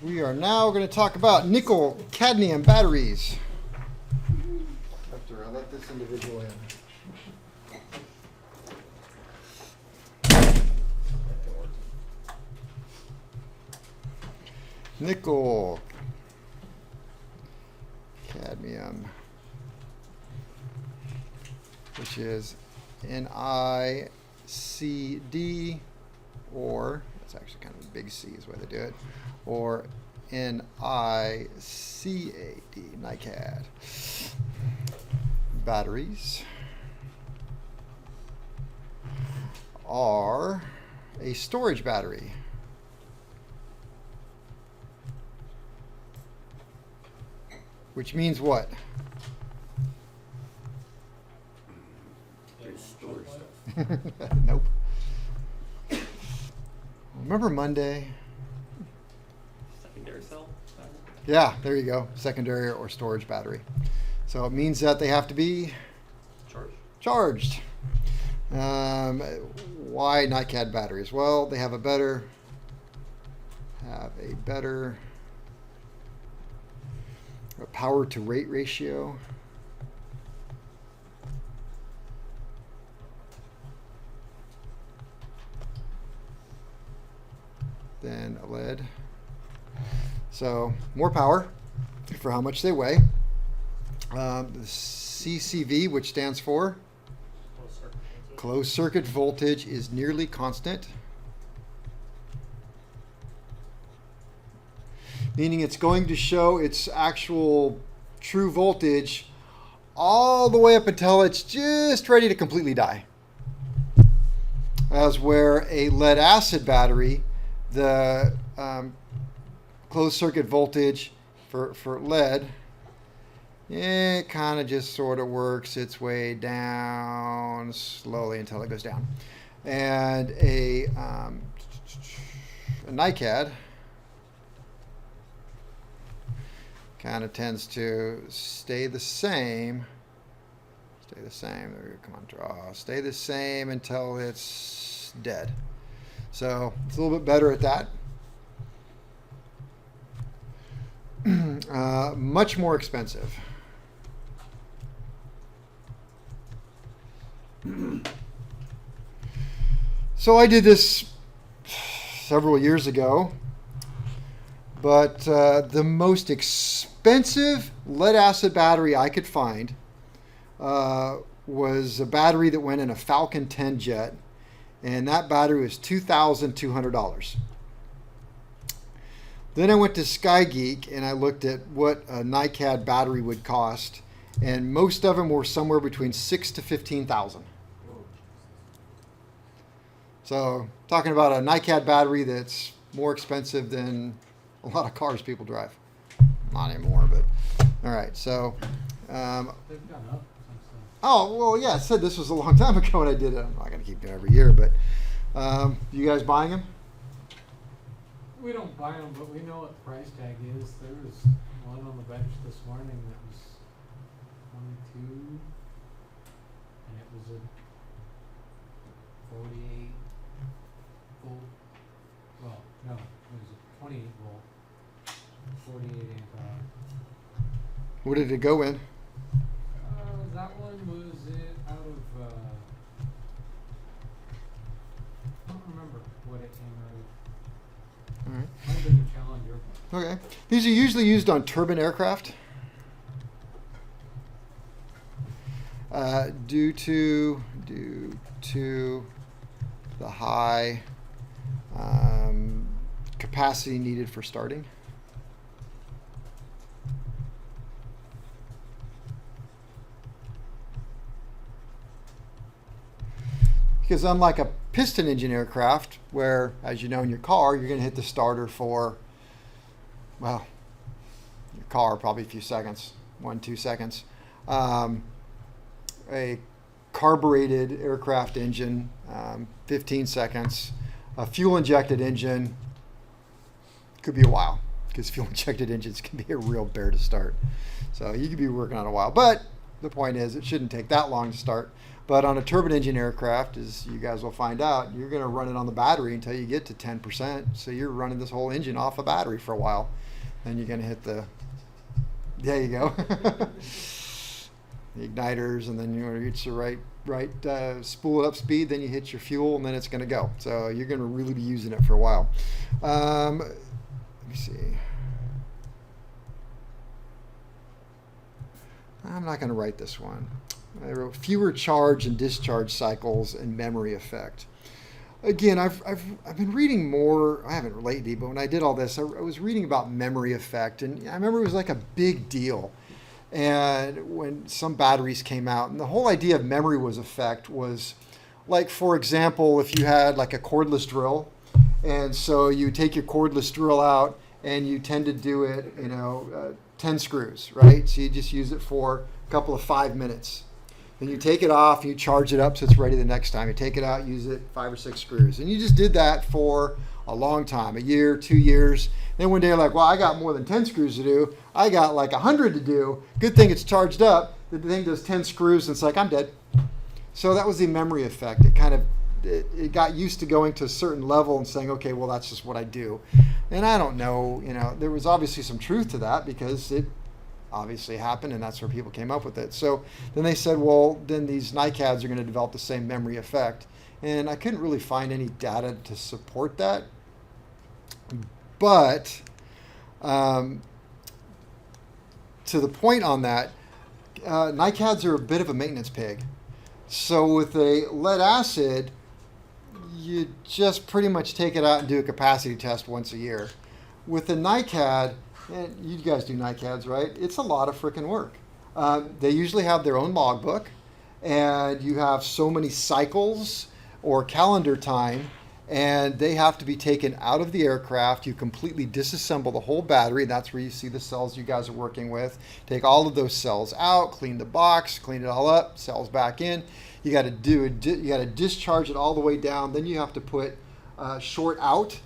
We are now going to talk about nickel cadmium batteries. After I let this individual in. Nickel cadmium, which is NiCad, or that's actually kind of a big C is the way they do it, or NiCad, NiCad. Batteries are a storage battery. Which means what? Store stuff. Nope. Remember Monday? Secondary cell? Yeah, there you go. Secondary or storage battery. So it means that they have to be charged. Why NiCad batteries? Well, they have a better power to rate ratio. Than a lead. So more power for how much they weigh. The CCV, which stands for closed circuit voltage, is nearly constant. Meaning it's going to show its actual true voltage all the way up until it's just ready to completely die. As where a lead acid battery, the closed circuit voltage for lead, it kind of just sort of works its way down slowly until it goes down. And a NiCad kind of tends to stay the same. Stay the same. There, come on, draw. Stay the same until it's dead. So it's a little bit better at that. Much more expensive. So I did this several years ago, but the most expensive lead acid battery I could find was a battery that went in a Falcon 10 jet, and that battery was $2,200. Then I went to SkyGeek and I looked at what a NiCad battery would cost, and most of them were somewhere between $6,000 to $15,000. So talking about a NiCad battery that's more expensive than a lot of cars people drive. Not anymore, but all right. So, They've gone up since then. oh well, yeah. I said this was a long time ago when I did it. I'm not going to keep doing it every year, but you guys buying them? We don't buy them, but we know what the price tag is. There was one on the bench this morning that was 22, and it was a 48 volt. Well, no, it was a 28 volt, 48 amp hour. What did it go in? That one was it out of. I don't remember what it came out of. All right. Might have been a Challenger. Okay. These are usually used on turbine aircraft. Due to the high capacity needed for starting. Because unlike a piston engine aircraft, where, as you know, in your car, you're going to hit the starter for, well, your car probably a few seconds, 1-2 seconds. A carbureted aircraft engine, 15 seconds. A fuel-injected engine could be a while, because fuel-injected engines can be a real bear to start. So you could be working on a while. But the point is, it shouldn't take that long to start. But on a turbine engine aircraft, as you guys will find out, you're going to run it on the battery until you get to 10%. So you're running this whole engine off a battery for a while. Then you're going to hit the, there you go, the igniters, and then you want to reach the right spool up speed, then you hit your fuel, and then it's going to go. So you're going to really be using it for a while. Let me see. I'm not going to write this one. I wrote fewer charge and discharge cycles and memory effect. Again, I've been reading more. I haven't lately, but when I did all this, I was reading about memory effect, and I remember it was like a big deal. And when some batteries came out, and the whole idea of memory effect was, like, for example, if you had like a cordless drill, and so you take your cordless drill out and you tend to do it, 10 screws, right? So you just use it for a couple of 5 minutes. Then you take it off, you charge it up so it's ready the next time. You take it out, use it, 5 or 6 screws. And you just did that for a long time, a year, 2 years. Then one day you're like, well, I got more than 10 screws to do. I got like 100 to do. Good thing it's charged up. The thing does 10 screws and it's like, I'm dead. So that was the memory effect. It got used to going to a certain level and saying, okay, well, that's just what I do. And I don't know, there was obviously some truth to that because it obviously happened, and that's where people came up with it. So then they said, well, then these NiCads are going to develop the same memory effect. And I couldn't really find any data to support that. But to the point on that, NiCads are a bit of a maintenance pig. So with a lead acid, you just pretty much take it out and do a capacity test once a year. With the NiCad, and you guys do NiCads, right? It's a lot of freaking work. They usually have their own logbook, and you have so many cycles or calendar time, and they have to be taken out of the aircraft. You completely disassemble the whole battery. That's where you see the cells you guys are working with. Take all of those cells out, clean the box, clean it all up, cells back in. You got to discharge it all the way down. Then you have to put short out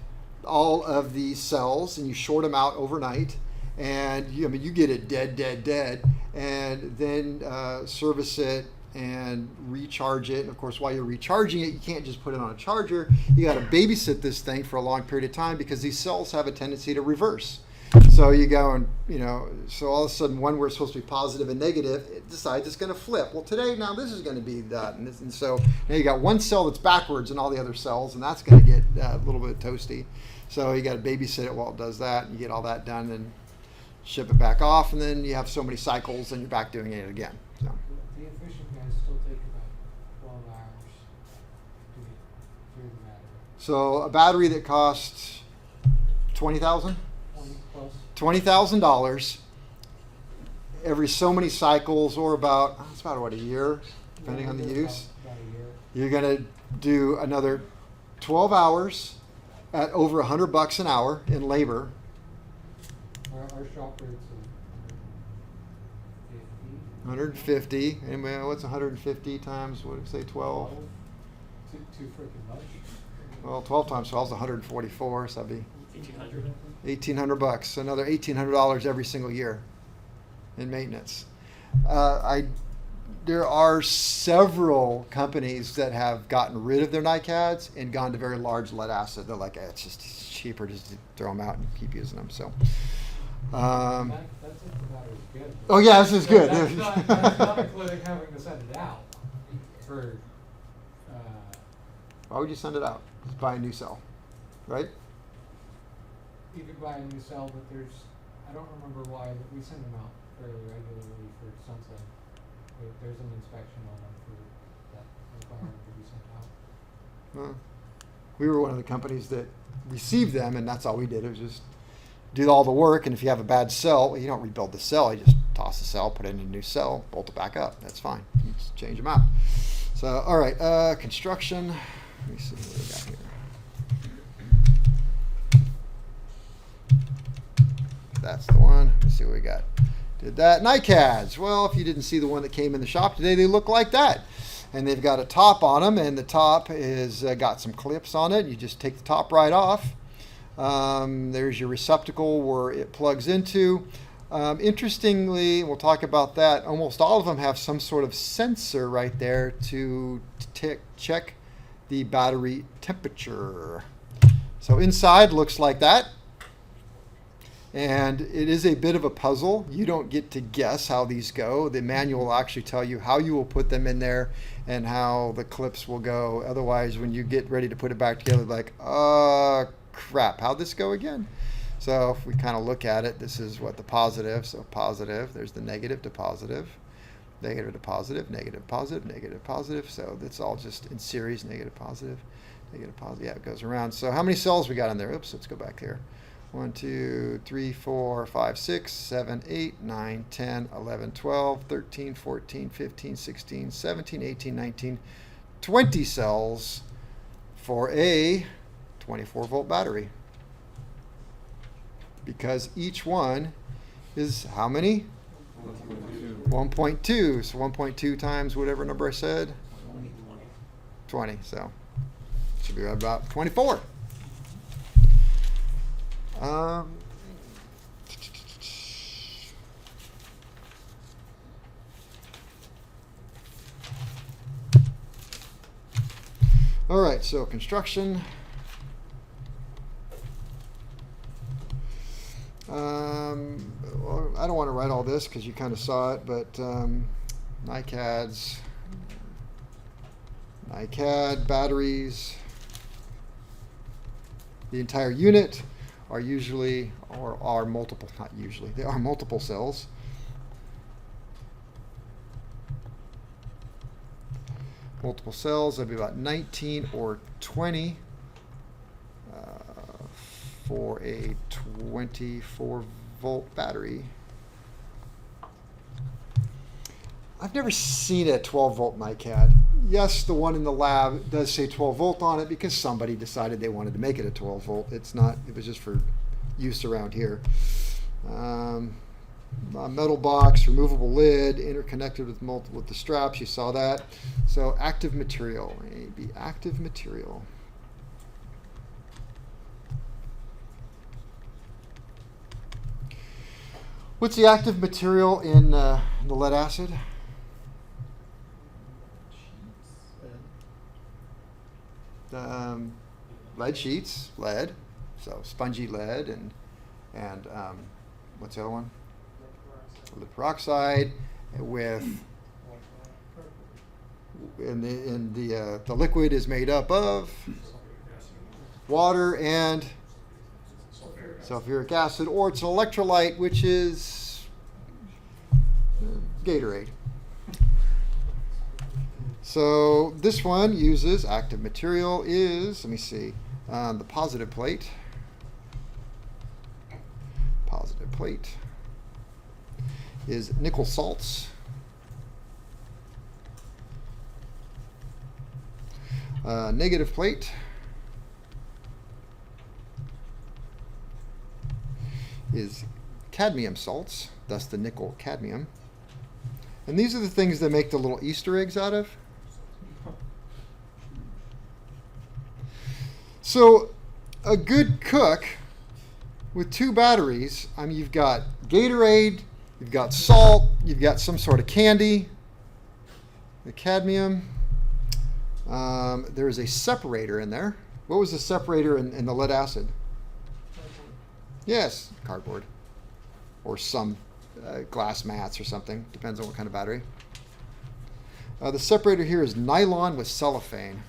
all of these cells, and you short them out overnight, and you get it dead, and then service it and recharge it. And of course, while you're recharging it, you can't just put it on a charger. You got to babysit this thing for a long period of time because these cells have a tendency to reverse. So you go and, so all of a sudden one where it's supposed to be positive and negative, it decides it's going to flip. Well, today, now this is going to be that. And so now you got one cell that's backwards in all the other cells, and that's going to get a little bit toasty. So you got to babysit it while it does that, and you get all that done and ship it back off, and then you have so many cycles and you're back doing it again. So. The efficient guys still take about 12 hours to get through the battery. So a battery that costs $20,000? 20 plus. $20,000 every so many cycles, or it's about what, a year, depending on the use. About a year. You're going to do another 12 hours at over $100 an hour in labor. Our shop rate's 150. Anybody know what's 150 times, what did I say, 12? Too freaking much. Well, 12 times 12 is 144, so that'd be 1,800. $1,800. Another $1,800 every single year in maintenance. There are several companies that have gotten rid of their NiCads and gone to very large lead acid. They're like, it's just cheaper just to throw them out and keep using them. So. That's if the battery's good. Oh yeah, this is good. That's not including having to send it out for. Why would you send it out? Just buy a new cell, right? You could buy a new cell, but I don't remember why, but we send them out fairly regularly for something. There's an inspection on them for that required to be sent out. Well, we were one of the companies that received them, and that's all we did. It was just do all the work, and if you have a bad cell, well, you don't rebuild the cell. You just toss the cell, put it in a new cell, bolt it back up. That's fine. You just change them out. So, all right, construction. Let me see what we got here. That's the one. Let's see what we got. Did that. NiCads. Well, if you didn't see the one that came in the shop today, they look like that. And they've got a top on them, and the top is got some clips on it. You just take the top right off. There's your receptacle where it plugs into. Interestingly, we'll talk about that. Almost all of them have some sort of sensor right there to check the battery temperature. So inside looks like that. And it is a bit of a puzzle. You don't get to guess how these go. The manual will actually tell you how you will put them in there and how the clips will go. Otherwise, when you get ready to put it back together, like, crap, how'd this go again? So if we kind of look at it, this is what the positive. So positive, there's the negative to positive, negative to positive, negative, positive, negative, positive. So that's all just in series, negative, positive, negative, positive. Yeah, it goes around. So how many cells we got in there? Oops, let's go back here. 1, 2, 3, 4, 5, 6, 7, 8, 9, 10, 11, 12, 13, 14, 15, 16, 17, 18, 19, 20 cells for a 24-volt battery. Because each one is how many? 1.2. So 1.2 times whatever number I said? 20. So should be about 24. All right, so construction. Well, I don't want to write all this because you kind of saw it, but NiCad batteries, the entire unit are usually, or are multiple, not usually, they are multiple cells. Multiple cells, that'd be about 19 or 20 for a 24-volt battery. I've never seen a 12-volt NiCad. Yes, the one in the lab does say 12-volt on it because somebody decided they wanted to make it a 12-volt. It's not, it was just for use around here. A metal box, removable lid, interconnected with the straps. You saw that. So active material, maybe active material. What's the active material in the lead acid? Lead sheets, lead, so spongy lead, and what's the other one? Lead peroxide with, and the liquid is made up of water and sulfuric acid, or it's an electrolyte, which is Gatorade. So this one uses active material is, let me see, the positive plate. Positive plate is nickel salts. Negative plate is cadmium salts, thus the nickel cadmium. And these are the things that make the little Easter eggs out of. So a good cook with two batteries, I mean, you've got Gatorade, you've got salt, you've got some sort of candy, the cadmium. There's a separator in there. What was the separator in the lead acid? Cardboard. Yes, cardboard. Or some glass mats or something. Depends on what kind of battery. The separator here is nylon with cellophane.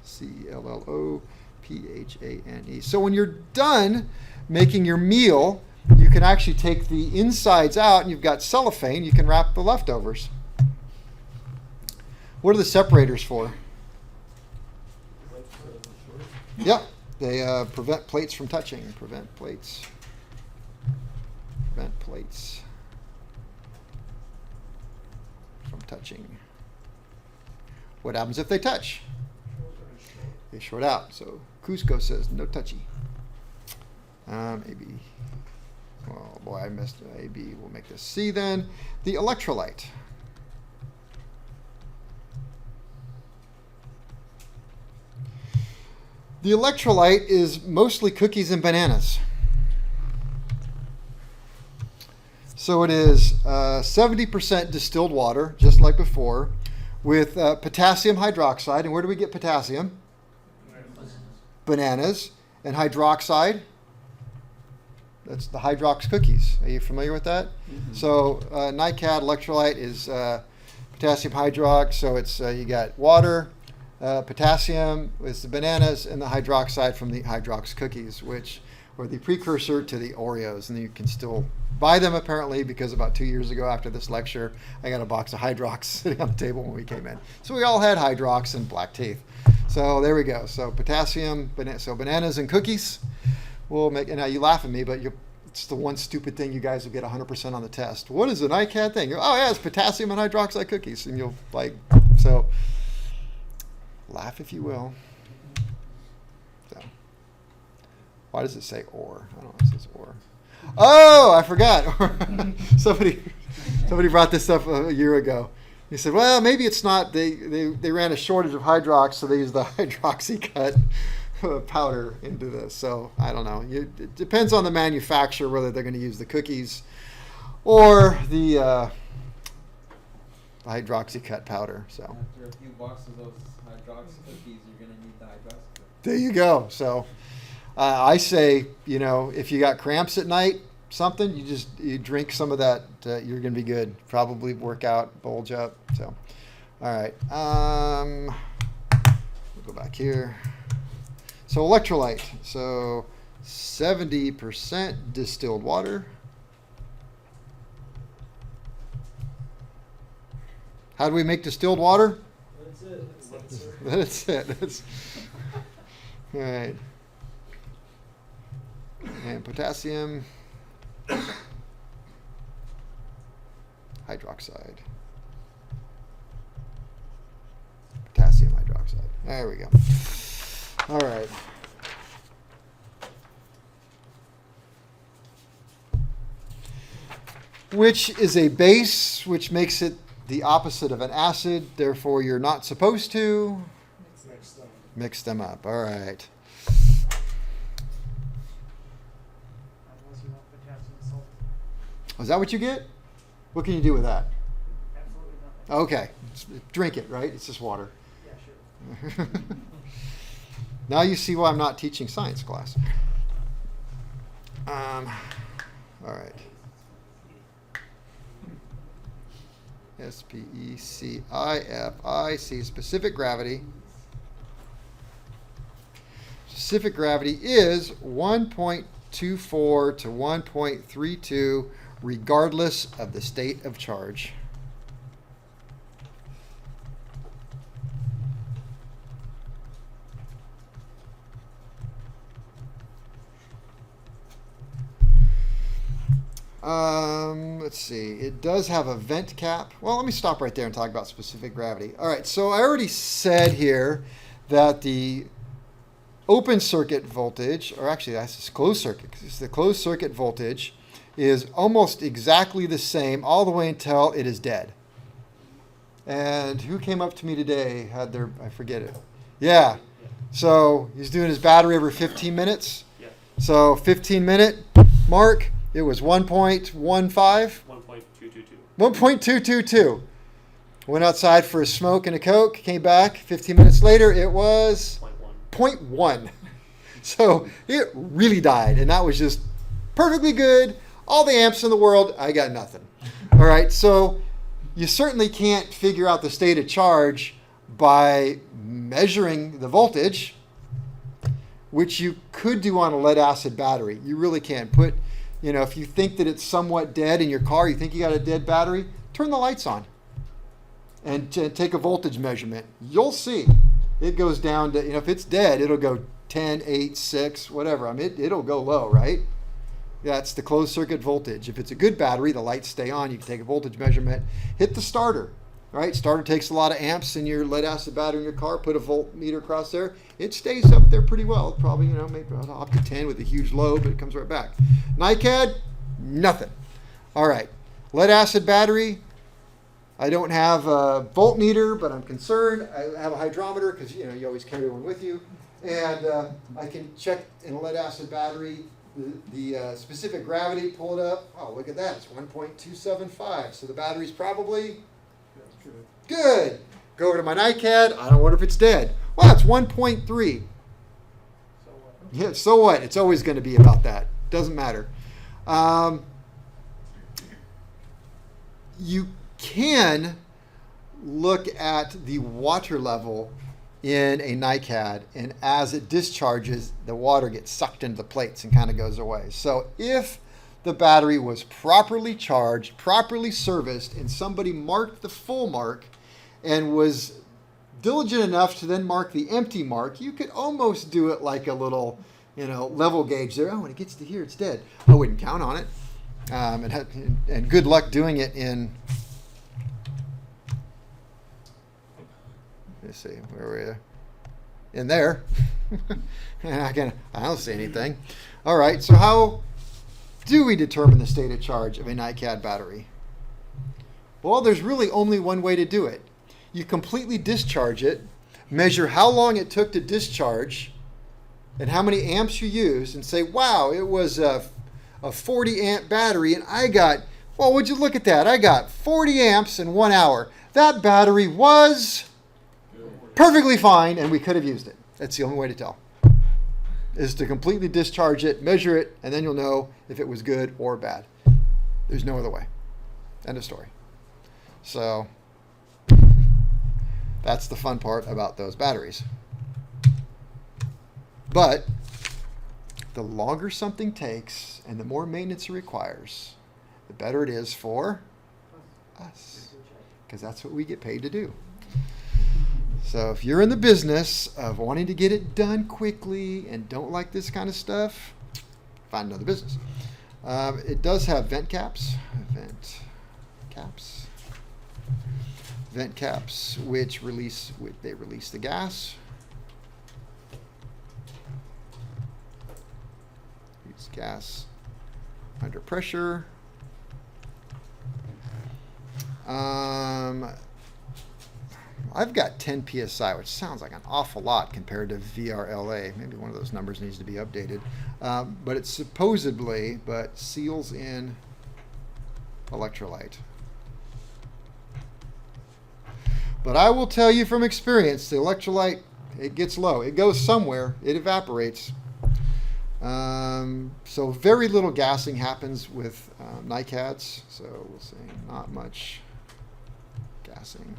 C-L-L-O-P-H-A-N-E. So when you're done making your meal, you can actually take the insides out and you've got cellophane. You can wrap the leftovers. What are the separators for? Yep, they prevent plates from touching. Prevent plates from touching. What happens if they touch? They short out. So Cusco says no touchy. AB. Oh boy, I missed AB. We'll make this C then. The electrolyte. The electrolyte is mostly cookies and bananas. So it is 70% distilled water, just like before, with potassium hydroxide. And where do we get potassium? Bananas. And hydroxide? That's the Hydrox cookies. Are you familiar with that? Mm-hmm. So NiCad electrolyte is potassium hydrox. So it's you got water, potassium is the bananas, and the hydroxide from the Hydrox cookies, which were the precursor to the Oreos. And you can still buy them apparently, because about 2 years ago after this lecture, I got a box of Hydrox sitting on the table when we came in. So we all had Hydrox and black teeth. So there we go. So potassium, so bananas and cookies will make, and now you laugh at me, but it's the one stupid thing you guys will get 100% on the test. What is an NiCad thing? Oh yeah, it's potassium and hydroxide cookies. And you'll so laugh if you will. So why does it say or? I don't know, it says or. Oh, I forgot. Somebody brought this up a year ago. He said, well, maybe it's not. They ran a shortage of Hydrox, so they used the hydroxy-cut powder into this. So I don't know. It depends on the manufacturer whether they're going to use the cookies or the hydroxy-cut powder. So after a few boxes of those Hydrox cookies, you're going to need the Hydrox cookies. There you go. So I say, if you got cramps at night, something, you drink some of that, you're going to be good. Probably work out, bulge up. So, all right. We'll go back here. So electrolyte. So 70% distilled water. How do we make distilled water? That's it. That's it. That's all right. And potassium hydroxide. Potassium hydroxide. There we go. All right. Which is a base, which makes it the opposite of an acid. Therefore, you're not supposed to mix them up. All right. Is that what you get? What can you do with that? Absolutely nothing. Okay. Drink it, right? It's just water. Yeah, sure. Now you see why I'm not teaching science class. All right. SPECIFIC, specific gravity. Specific gravity is 1.24 to 1.32 regardless of the state of charge. Let's see. It does have a vent cap. Well, let me stop right there and talk about specific gravity. All right, so I already said here that the open circuit voltage, or actually that's closed circuit, because the closed circuit voltage is almost exactly the same all the way until it is dead. And who came up to me today, I forget it. Yeah. So he's doing his battery every 15 minutes. Yeah. So 15-minute mark, it was 1.15? 1.222. 1.222. Went outside for a smoke and a Coke, came back. 15 minutes later, it was 0.1. So it really died, and that was just perfectly good. All the amps in the world, I got nothing. All right, so you certainly can't figure out the state of charge by measuring the voltage, which you could do on a lead-acid battery. You really can. If you think that it's somewhat dead in your car, you think you got a dead battery, turn the lights on and take a voltage measurement. You'll see it goes down to, if it's dead, it'll go 10, 8, 6, whatever. I mean, it'll go low, right? That's the closed circuit voltage. If it's a good battery, the lights stay on. You can take a voltage measurement. Hit the starter, right? Starter takes a lot of amps in your lead acid battery in your car. Put a voltmeter across there. It stays up there pretty well. Probably, maybe up to 10 with a huge load, but it comes right back. NiCad, nothing. All right. Lead acid battery. I don't have a voltmeter, but I'm concerned. I have a hydrometer because, you always carry one with you. And I can check in a lead acid battery the specific gravity, pull it up. Oh, look at that. It's 1.275. So the battery's probably good. Go over to my NiCad. I don't wonder if it's dead. Well, it's 1.3. So what? Yeah, so what? It's always going to be about that. Doesn't matter. You can look at the water level in a NiCad, and as it discharges, the water gets sucked into the plates and kind of goes away. So if the battery was properly charged, properly serviced, and somebody marked the full mark and was diligent enough to then mark the empty mark, you could almost do it like a little, level gauge there. Oh, when it gets to here, it's dead. I wouldn't count on it. And good luck doing it in, let's see, where were we? In there. I don't see anything. All right, so how do we determine the state of charge of a NiCad battery? Well, there's really only one way to do it. You completely discharge it, measure how long it took to discharge, and how many amps you used, and say, wow, it was a 40 amp battery, and I got, well, would you look at that? I got 40 amps in 1 hour. That battery was perfectly fine, and we could have used it. That's the only way to tell, is to completely discharge it, measure it, and then you'll know if it was good or bad. There's no other way. End of story. So that's the fun part about those batteries. But the longer something takes and the more maintenance it requires, the better it is for us, because that's what we get paid to do. So if you're in the business of wanting to get it done quickly and don't like this kind of stuff, find another business. It does have vent caps, which release the gas. Use gas under pressure. I've got 10 psi, which sounds like an awful lot compared to VRLA. Maybe one of those numbers needs to be updated. But it's supposedly, but seals in electrolyte. But I will tell you from experience, the electrolyte, it gets low. It goes somewhere. It evaporates. So very little gassing happens with NiCads. So we'll say not much gassing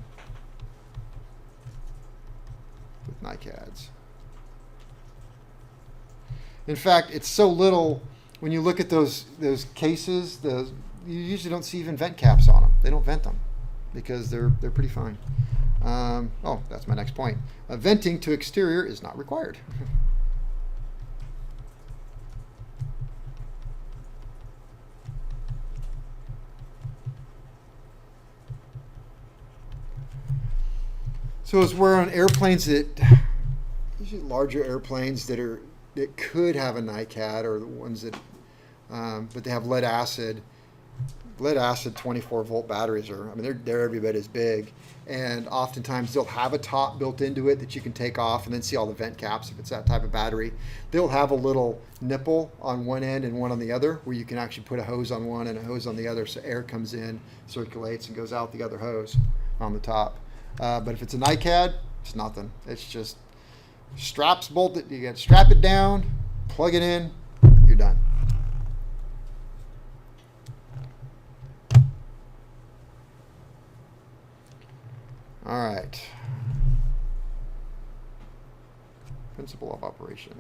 with NiCads. In fact, it's so little when you look at those cases. You usually don't see even vent caps on them. They don't vent them because they're pretty fine. That's my next point. Venting to exterior is not required. So as we're on airplanes usually larger airplanes that could have a NiCad, or the ones that, but they have lead acid 24 volt batteries they're every bit as big, and oftentimes they'll have a top built into it that you can take off and then see all the vent caps. If it's that type of battery, they'll have a little nipple on one end and one on the other where you can actually put a hose on one and a hose on the other, so air comes in, circulates, and goes out the other hose on the top. But if it's a NiCad, it's nothing. It's just straps bolted. You got to strap it down, plug it in, you're done. All right. Principle of operation.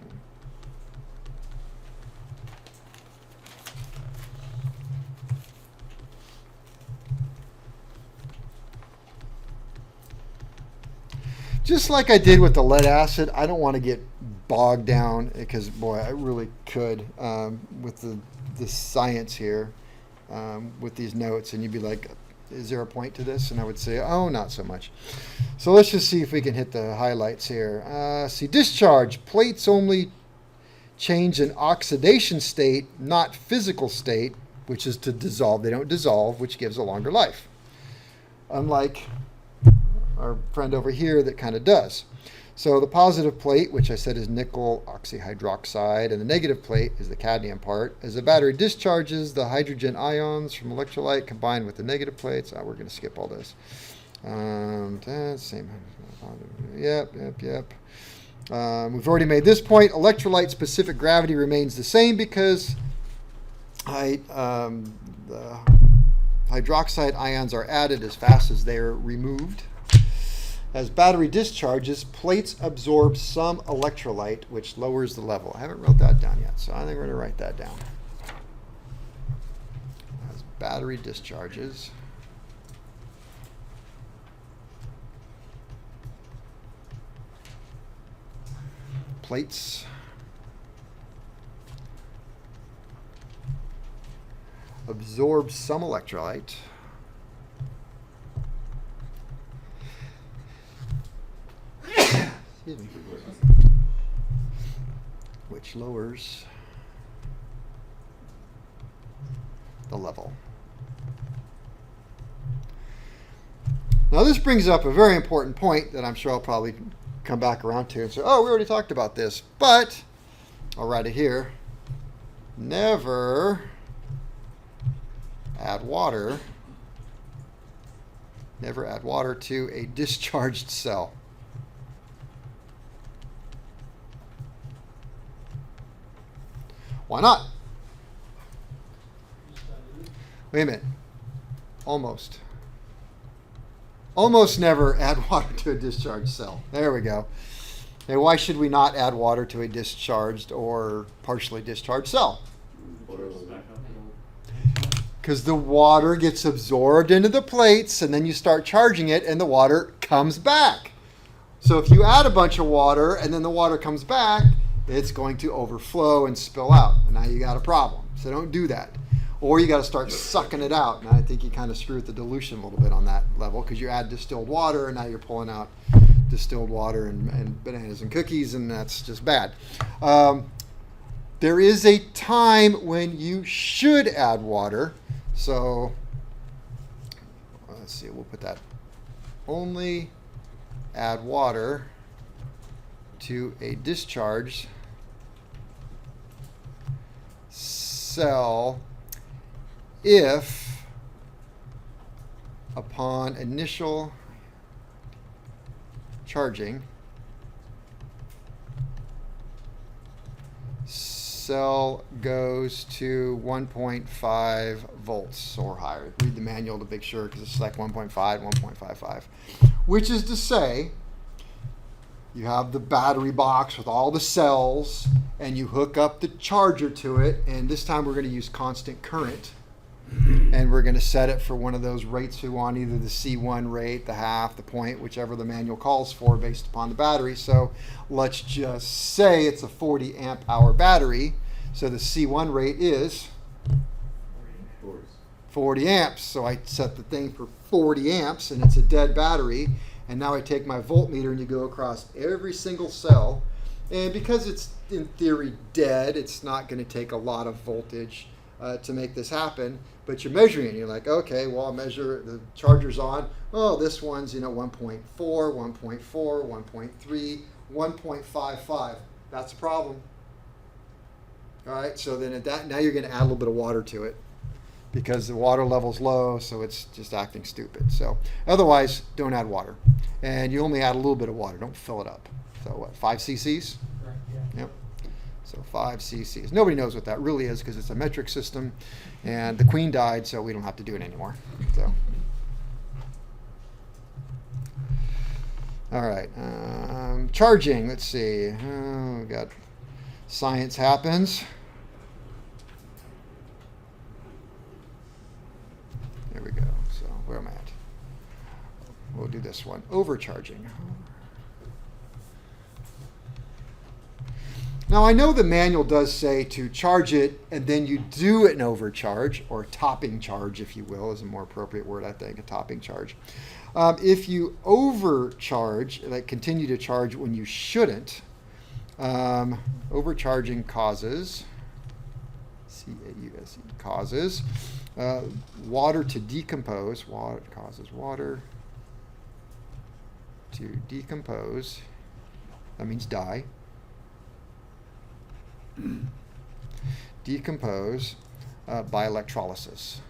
Just like I did with the lead acid, I don't want to get bogged down because, boy, I really could with the science here with these notes, and you'd be like, is there a point to this? And I would say, oh, not so much. So let's just see if we can hit the highlights here. See, discharge. Plates only change in oxidation state, not physical state, which is to dissolve. They don't dissolve, which gives a longer life. Unlike our friend over here that kind of does. So the positive plate, which I said is nickel oxyhydroxide, and the negative plate is the cadmium part. As the battery discharges, the hydrogen ions from electrolyte combine with the negative plates. We're going to skip all this. Same. Yep. We've already made this point. Electrolyte specific gravity remains the same because the hydroxide ions are added as fast as they are removed. As battery discharges, plates absorb some electrolyte, which lowers the level. I haven't wrote that down yet, so I think we're going to write that down. As battery discharges, plates absorb some electrolyte, excuse me, which lowers the level. Now this brings up a very important point that I'm sure I'll probably come back around to and say, oh, we already talked about this, but I'll write it here. Never add water to a discharged cell. Why not? Wait a minute. Almost never add water to a discharged cell. There we go. Hey, why should we not add water to a discharged or partially discharged cell? Because the water gets absorbed into the plates and then you start charging it and the water comes back. So if you add a bunch of water and then the water comes back, it's going to overflow and spill out. And now you got a problem. So don't do that. Or you got to start sucking it out. And I think you kind of screw with the dilution a little bit on that level because you add distilled water and now you're pulling out distilled water and bananas and cookies, and that's just bad. There is a time when you should add water. So let's see, we'll put that. Only add water to a discharged cell if upon initial charging cell goes to 1.5 volts or higher. Read the manual to make sure because it's like 1.5, 1.55, which is to say you have the battery box with all the cells and you hook up the charger to it, and this time we're going to use constant current and we're going to set it for one of those rates we want, either the C1 rate, the half, the point, whichever the manual calls for based upon the battery. So let's just say it's a 40 amp hour battery, so the C1 rate is 40 amps. So I set the thing for 40 amps and it's a dead battery, and now I take my voltmeter and you go across every single cell, and because it's in theory dead, it's not going to take a lot of voltage to make this happen, but you're measuring it. You're like, okay, well, I'll measure the charger's on. Oh, this one's 1.4, 1.4, 1.3, 1.55. That's a problem. All right, so then at that, now you're going to add a little bit of water to it because the water level's low, so it's just acting stupid. So otherwise, don't add water, and you only add a little bit of water. Don't fill it up. So what? 5 cc's? Correct, yeah. Yep. So 5 cc's. Nobody knows what that really is because it's a metric system, and the queen died, so we don't have to do it anymore. So, all right, charging. Let's see. We got science happens. There we go. So where am I at? We'll do this one. Overcharging. Now, I know the manual does say to charge it and then you do an overcharge, or topping charge, if you will, is a more appropriate word, I think, a topping charge. If you overcharge, like continue to charge when you shouldn't, overcharging causes, C-A-U-S-E, causes water to decompose. Water causes water to decompose That means die. Decompose by electrolysis.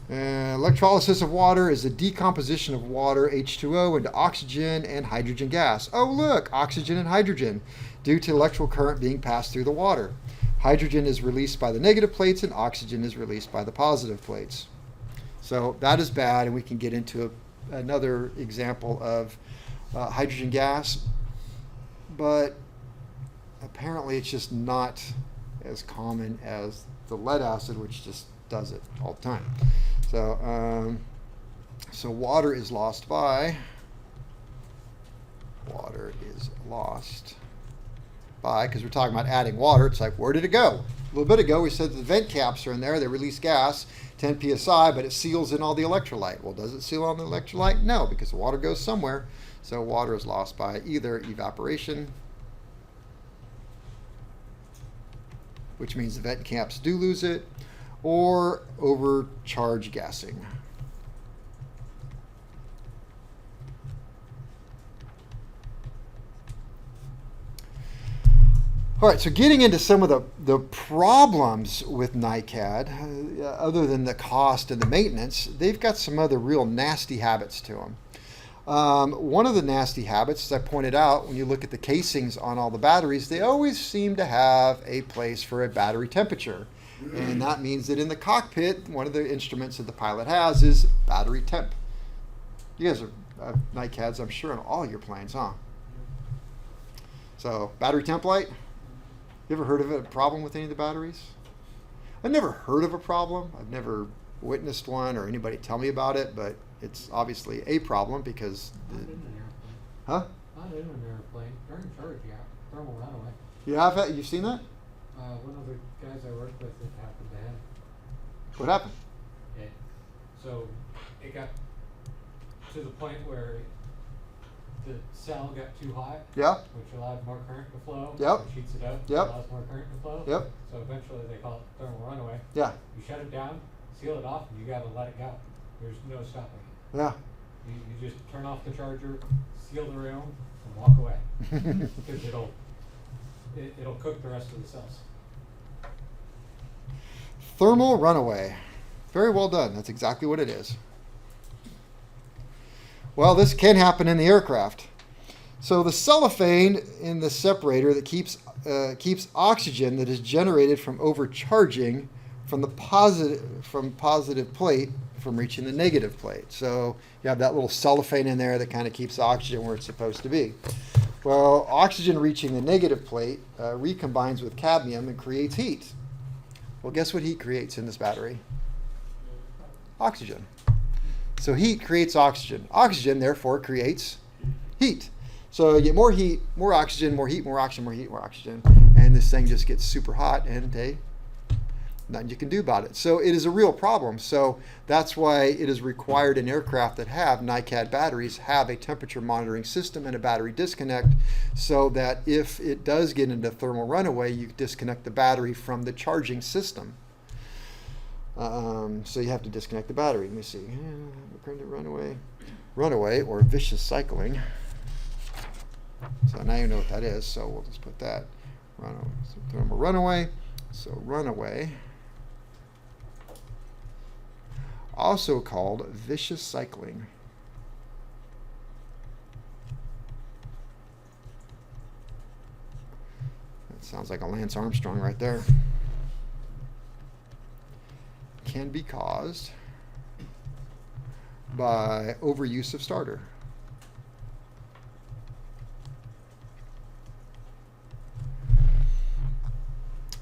Electrolysis of water is the decomposition of water, H2O, into oxygen and hydrogen gas. Oh, look, oxygen and hydrogen, due to electrical current being passed through the water. Hydrogen is released by the negative plates and oxygen is released by the positive plates. So that is bad, and we can get into another example of hydrogen gas, but apparently it's just not as common as the lead acid, which just does it all the time. So water is lost by, because we're talking about adding water. It's like, where did it go? A little bit ago we said the vent caps are in there, they release gas, 10 psi, but it seals in all the electrolyte. Well, does it seal on the electrolyte? No, because the water goes somewhere. So water is lost by either evaporation, which means the vent caps do lose it, or overcharge gassing. All right, so getting into some of the problems with NiCad, other than the cost and the maintenance, they've got some other real nasty habits to them. One of the nasty habits, as I pointed out, when you look at the casings on all the batteries, they always seem to have a place for a battery temperature. And that means that in the cockpit, one of the instruments that the pilot has is battery temp. You guys are NiCads, I'm sure, on all your planes, huh? So, battery temp light? You ever heard of a problem with any of the batteries? I've never heard of a problem. I've never witnessed one or anybody tell me about it, but it's obviously a problem because... Not in an airplane. Huh? Not in an airplane. During charge, yeah. Thermal runaway. You have that? You've seen that? One of the guys I worked with, it happened to him. What happened? So it got to the point where the cell got too hot, Yeah? which allowed more current to flow. Yep. Which heats it up, Yep. allows more current to flow. Yep. So eventually they call it thermal runaway. Yeah. You shut it down, seal it off, and you gotta let it go. There's no stopping it. Yeah. You just turn off the charger, seal the room, and walk away. Because it'll cook the rest of the cells. Thermal runaway. Very well done. That's exactly what it is. Well, this can happen in the aircraft. So the cellophane in the separator that keeps oxygen that is generated from overcharging from the positive plate from reaching the negative plate. So you have that little cellophane in there that kind of keeps oxygen where it's supposed to be. Well, oxygen reaching the negative plate recombines with cadmium and creates heat. Well, guess what heat creates in this battery? Oxygen. So heat creates oxygen. Oxygen, therefore, creates heat. So you get more heat, more oxygen, more heat, more oxygen, more heat, more oxygen. And this thing just gets super hot and nothing you can do about it. So it is a real problem. So that's why it is required in aircraft that have NiCad batteries have a temperature monitoring system and a battery disconnect, so that if it does get into thermal runaway, you disconnect the battery from the charging system. So you have to disconnect the battery. Let me see. Runaway or vicious cycling. So now you know what that is. So we'll just put that thermal runaway. So runaway, also called vicious cycling. That sounds like a Lance Armstrong right there. Can be caused by overuse of starter.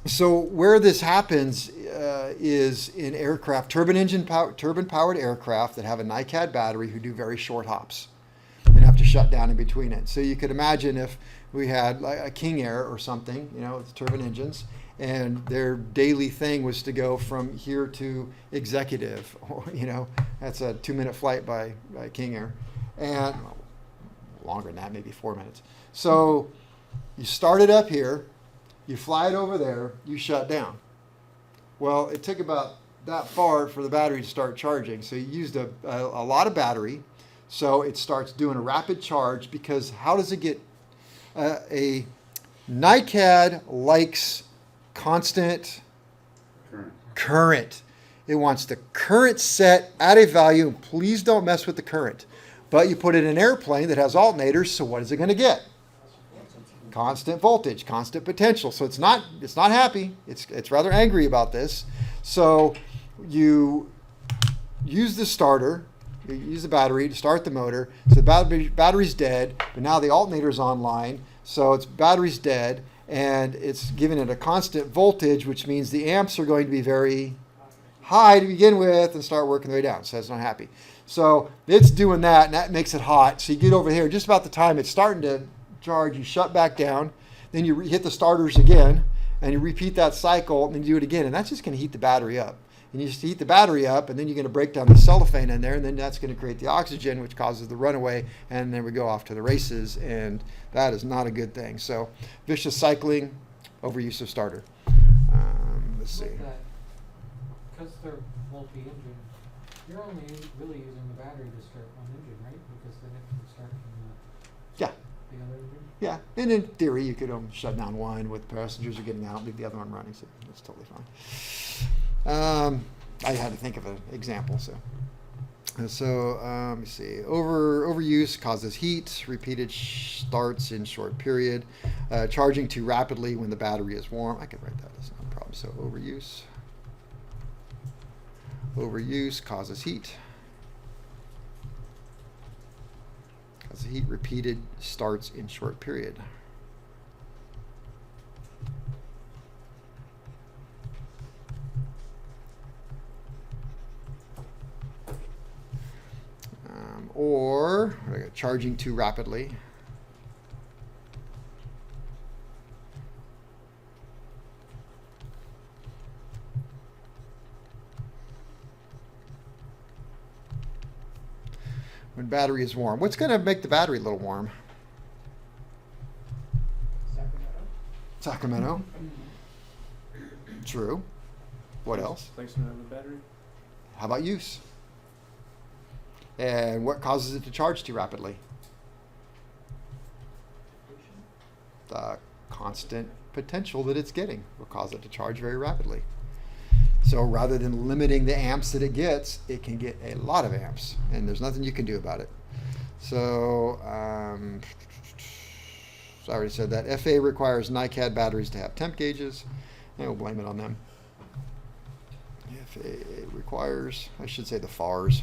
So where this happens is in aircraft, turbine-powered aircraft that have a NiCad battery who do very short hops and have to shut down in between it. So you could imagine if we had like a King Air or something, with turbine engines, and their daily thing was to go from here to executive, that's a 2-minute flight by King Air, and longer than that, maybe 4 minutes. So you start it up here, you fly it over there, you shut down. Well, it took about that far for the battery to start charging. So you used a lot of battery. So it starts doing a rapid charge because how does it get a NiCad likes constant current. It wants the current set at a value, and please don't mess with the current. But you put it in an airplane that has alternators, so what is it going to get? Constant voltage, constant potential. So it's not happy. It's rather angry about this. So you use the starter, you use the battery to start the motor. So the battery's dead, but now the alternator's online, so its battery's dead, and it's giving it a constant voltage, which means the amps are going to be very high to begin with and start working their way down. So it's not happy. So it's doing that, and that makes it hot. So you get over here, just about the time it's starting to charge, you shut back down, then you hit the starters again, and you repeat that cycle, and then you do it again, and that's just going to heat the battery up. And you just heat the battery up, and then you're going to break down the cellophane in there, and then that's going to create the oxygen, which causes the runaway, and then we go off to the races, and that is not a good thing. So vicious cycling, overuse of starter. Let's see. With that, because they're multi-engine, you're only really using the battery to start one engine, right? Because then it can start from Yeah. the other engine. Yeah, and in theory, you could shut down one with passengers are getting out, leave the other one running, so that's totally fine. I had to think of an example, so. Let me see. Overuse causes heat. Repeated starts in short period. Charging too rapidly when the battery is warm. I could write that. That's not a problem. So overuse. Overuse causes heat. Causes heat. Repeated starts in short period. Or charging too rapidly. When battery is warm. What's going to make the battery a little warm? Sacramento. True. What else? Placement of the battery. How about use? And what causes it to charge too rapidly? The constant potential that it's getting will cause it to charge very rapidly. So rather than limiting the amps that it gets, it can get a lot of amps, and there's nothing you can do about it. So, I already said that. FA requires NiCad batteries to have temp gauges, and we'll blame it on them. FA requires, I should say the FARs.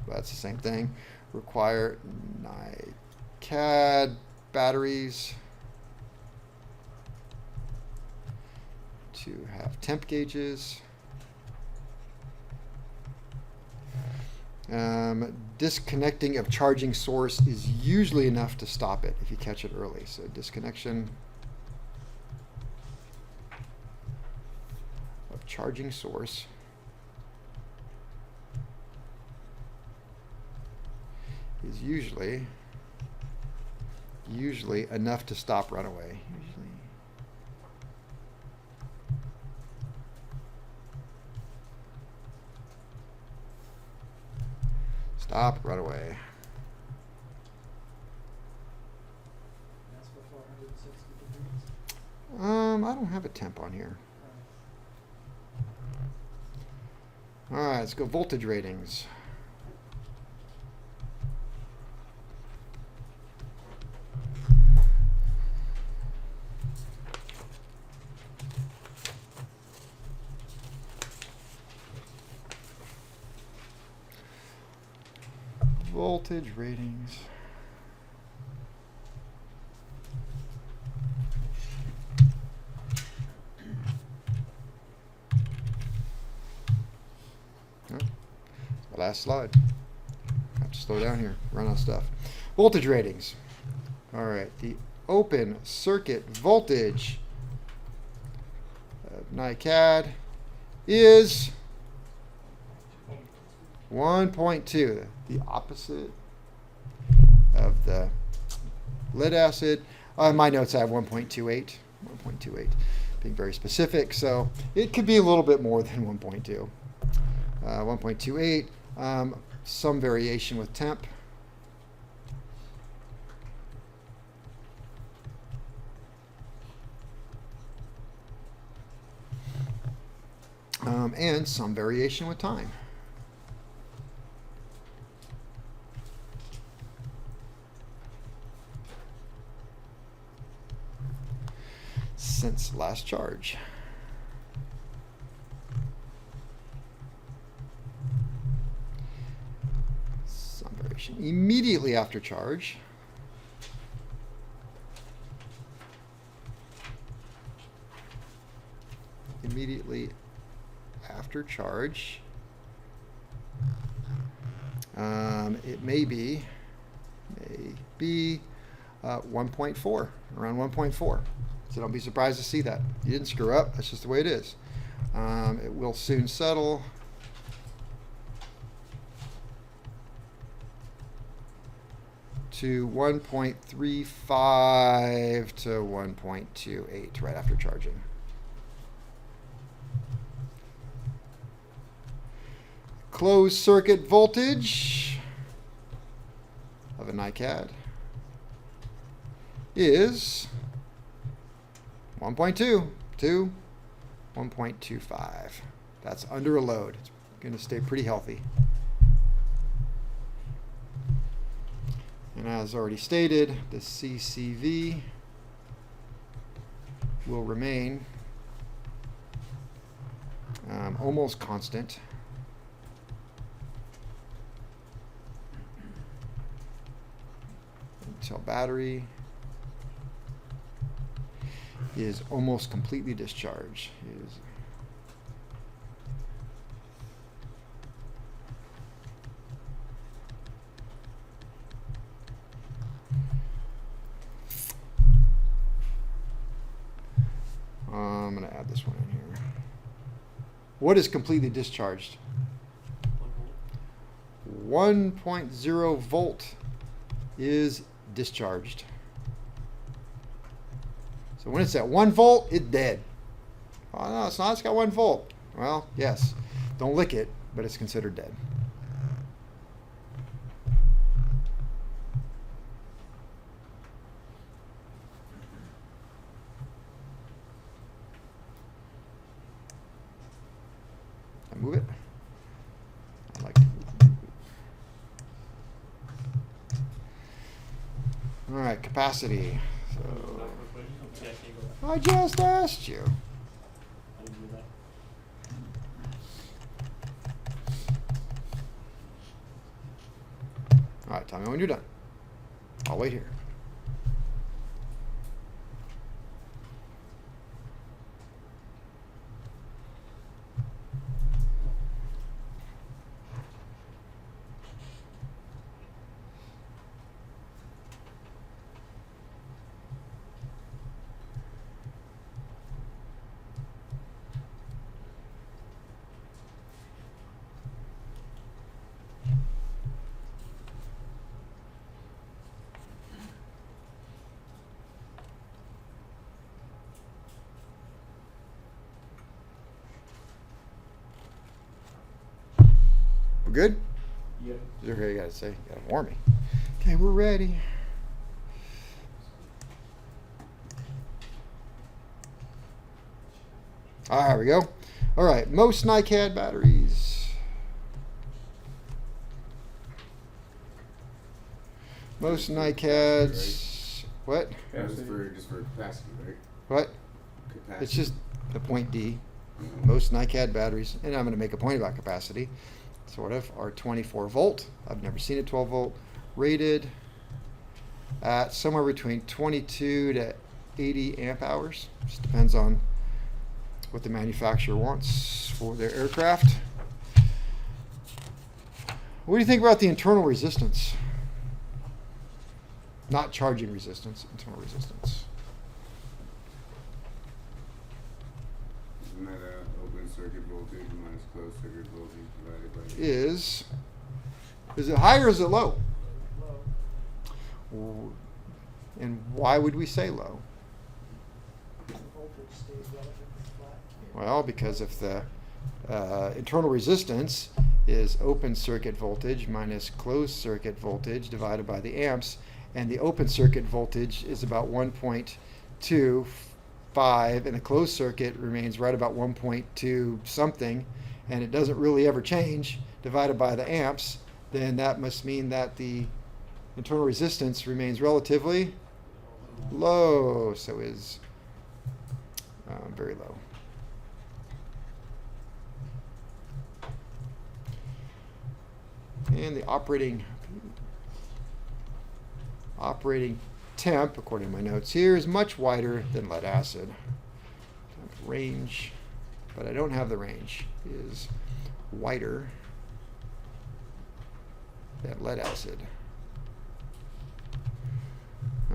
That's the same thing. Require NiCad batteries to have temp gauges. Disconnecting of charging source is usually enough to stop it if you catch it early. So disconnection of charging source is usually enough to stop runaway. Stop runaway. That's for 460 degrees. I don't have a temp on here. All right, let's go voltage ratings. Voltage ratings. Oh, the last slide. I have to slow down here, run out of stuff. Voltage ratings. All right, the open circuit voltage of NiCad is 1.2, the opposite of the lead acid. In my notes I have 1.28. being very specific. So it could be a little bit more than 1.2. 1.28, some variation with temp. And some variation with time. Since last charge. Some variation immediately after charge. Immediately after charge. It may be 1.4, around 1.4. So don't be surprised to see that. You didn't screw up. That's just the way it is. It will soon settle. To 1.35 to 1.28 right after charging. Closed circuit voltage of a NiCad is 1.2 to 1.25. That's under a load. It's going to stay pretty healthy. And as already stated, the CCV will remain almost constant. Until battery is almost completely discharged. I'm going to add this one in here. What is completely discharged? 1.0 volt is discharged. So when it's at 1 volt, it's dead. Oh no, it's not. It's got 1 volt. Well, yes. Don't lick it, but it's considered dead. I move it. I like to move it. All right, capacity. So I just asked you. All right, tell me when you're done. I'll wait here. We're good? Yep. Okay, you gotta say, you gotta warn me. Okay, we're ready. Ah, there we go. All right, most NiCad batteries. Most NiCads. What? That's just for capacity, right? What? Capacity. It's just the point D. Most NiCad batteries, and I'm going to make a point about capacity, sort of, are 24 volt. I've never seen a 12 volt. Rated at somewhere between 22 to 80 amp hours. Just depends on what the manufacturer wants for their aircraft. What do you think about the internal resistance? Not charging resistance, internal resistance. Isn't that open circuit voltage minus closed circuit voltage divided by Is it high or is it low? Low. And why would we say low? The voltage stays relatively Well, because if the internal resistance is open circuit voltage minus closed circuit voltage divided by the amps, and the open circuit voltage is about 1.25, and the closed circuit remains right about 1.2 something, and it doesn't really ever change, divided by the amps, then that must mean that the internal resistance remains relatively low, so is very low. And the operating temp, according to my notes here, is much wider than lead acid. Range, but I don't have the range, is wider than lead acid.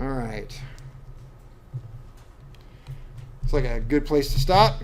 All right. It's like a good place to stop.